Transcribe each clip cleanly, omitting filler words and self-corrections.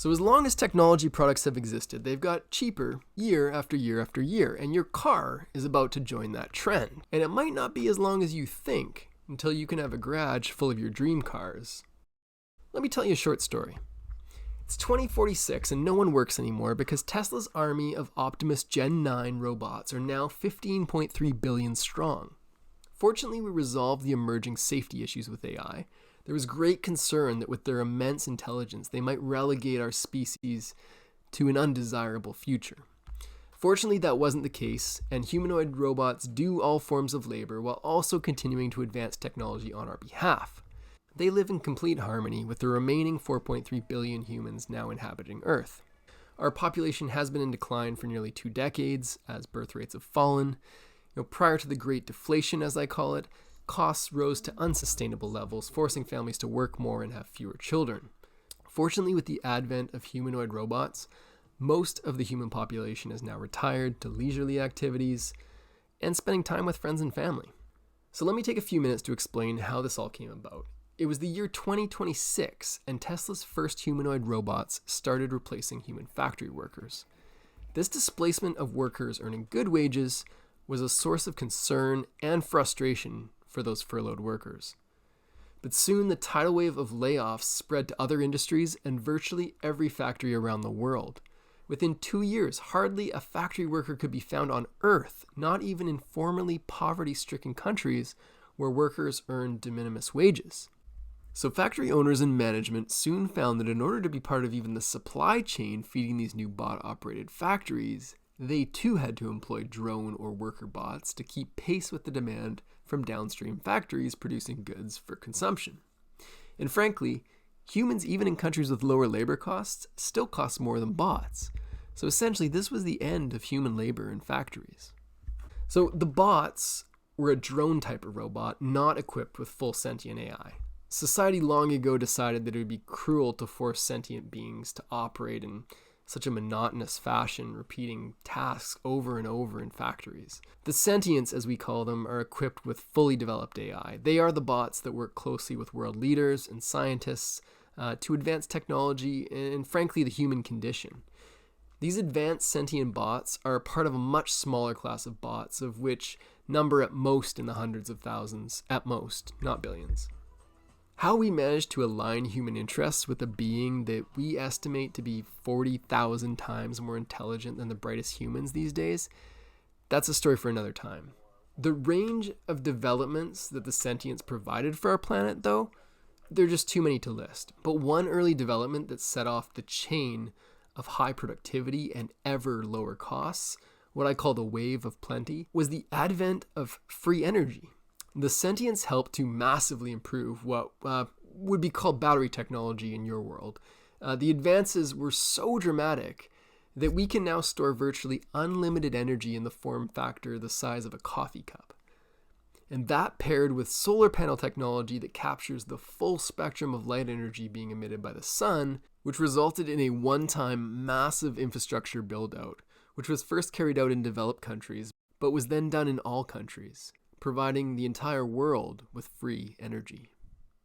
So as long as technology products have existed, they've got cheaper year after year after year, and your car is about to join that trend. And it might not be as long as you think until you can have a garage full of your dream cars. Let me tell you a short story. It's 2046 and no one works anymore because Tesla's army of Optimus Gen 9 robots are now 15.3 billion strong. Fortunately, we resolved the emerging safety issues with AI. There was great concern that with their immense intelligence, they might relegate our species to an undesirable future. Fortunately, that wasn't the case, and humanoid robots do all forms of labor while also continuing to advance technology on our behalf. They live in complete harmony with the remaining 4.3 billion humans now inhabiting Earth. Our population has been in decline for nearly 2 decades as birth rates have fallen. Prior to the Great Deflation, as I call it, costs rose to unsustainable levels, forcing families to work more and have fewer children. Fortunately, with the advent of humanoid robots, most of the human population is now retired to leisurely activities and spending time with friends and family. So let me take a few minutes to explain how this all came about. It was the year 2026, and Tesla's first humanoid robots started replacing human factory workers. This displacement of workers earning good wages was a source of concern and frustration for those furloughed workers. But soon the tidal wave of layoffs spread to other industries and virtually every factory around the world. Within 2 years, hardly a factory worker could be found on Earth, not even in formerly poverty-stricken countries where workers earned de minimis wages. So factory owners and management soon found that in order to be part of even the supply chain feeding these new bot-operated factories, they too had to employ drone or worker bots to keep pace with the demand from downstream factories producing goods for consumption. And frankly, humans, even in countries with lower labor costs, still cost more than bots. So essentially, this was the end of human labor in factories. So the bots were a drone type of robot, not equipped with full sentient AI. Society long ago decided that it would be cruel to force sentient beings to operate in such a monotonous fashion, repeating tasks over and over in factories. The sentients, as we call them, are equipped with fully developed AI. They are the bots that work closely with world leaders and scientists to advance technology and, frankly, the human condition. These advanced sentient bots are part of a much smaller class of bots, of which number at most in the hundreds of thousands, at most, not billions. How we managed to align human interests with a being that we estimate to be 40,000 times more intelligent than the brightest humans these days, that's a story for another time. The range of developments that the sentients provided for our planet, though, they're just too many to list. But one early development that set off the chain of high productivity and ever lower costs, what I call the wave of plenty, was the advent of free energy. The sentients helped to massively improve what would be called battery technology in your world. The advances were so dramatic that we can now store virtually unlimited energy in the form factor the size of a coffee cup. And that paired with solar panel technology that captures the full spectrum of light energy being emitted by the sun, which resulted in a one-time massive infrastructure build-out, which was first carried out in developed countries, but was then done in all countries, providing the entire world with free energy.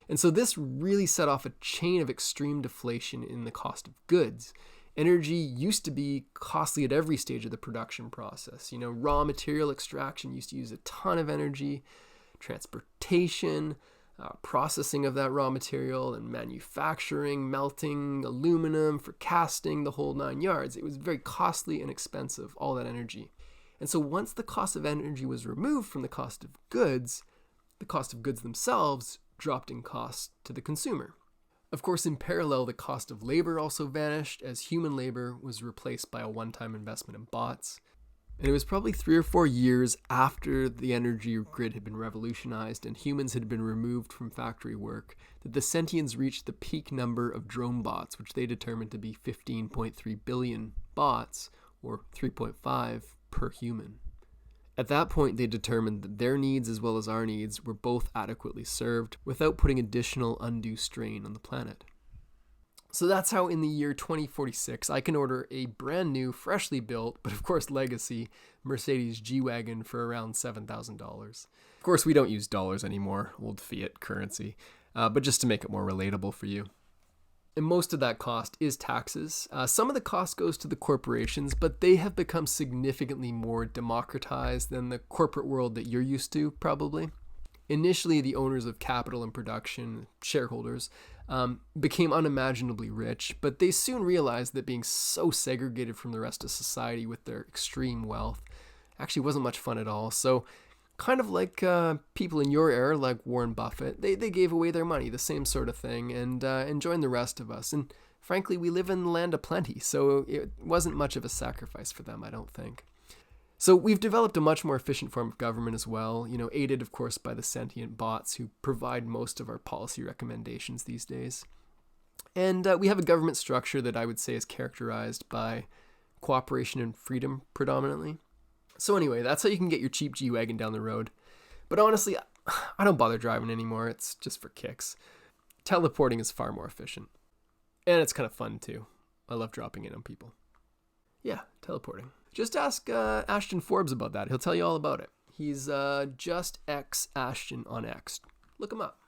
And so this really set off a chain of extreme deflation in the cost of goods. Energy used to be costly at every stage of the production process. Raw material extraction used to use a ton of energy, transportation, processing of that raw material, and manufacturing, melting aluminum for casting, the whole 9 yards. It was very costly and expensive, all that energy. And so once the cost of energy was removed from the cost of goods themselves dropped in cost to the consumer. Of course, in parallel, the cost of labor also vanished as human labor was replaced by a one-time investment in bots. And it was probably 3 or 4 years after the energy grid had been revolutionized and humans had been removed from factory work that the sentients reached the peak number of drone bots, which they determined to be 15.3 billion bots, or 3.5 per human. At that point, they determined that their needs as well as our needs were both adequately served without putting additional undue strain on the planet. So that's how in the year 2046, I can order a brand new, freshly built, but of course legacy, Mercedes G-Wagon for around $7,000. Of course, we don't use dollars anymore, old fiat currency, but just to make it more relatable for you. And most of that cost is taxes. Some of the cost goes to the corporations, but they have become significantly more democratized than the corporate world that you're used to, probably. Initially, the owners of capital and production, shareholders, became unimaginably rich, but they soon realized that being so segregated from the rest of society with their extreme wealth actually wasn't much fun at all. So kind of like people in your era, like Warren Buffett, they gave away their money, the same sort of thing, and joined the rest of us. And frankly, we live in the land of plenty, so it wasn't much of a sacrifice for them, I don't think. So we've developed a much more efficient form of government as well, aided, of course, by the sentient bots who provide most of our policy recommendations these days. And we have a government structure that I would say is characterized by cooperation and freedom predominantly. So anyway, that's how you can get your cheap G-Wagon down the road. But honestly, I don't bother driving anymore. It's just for kicks. Teleporting is far more efficient. And it's kind of fun too. I love dropping in on people. Yeah, teleporting. Just ask Ashton Forbes about that. He'll tell you all about it. He's just X Ashton on X. Look him up.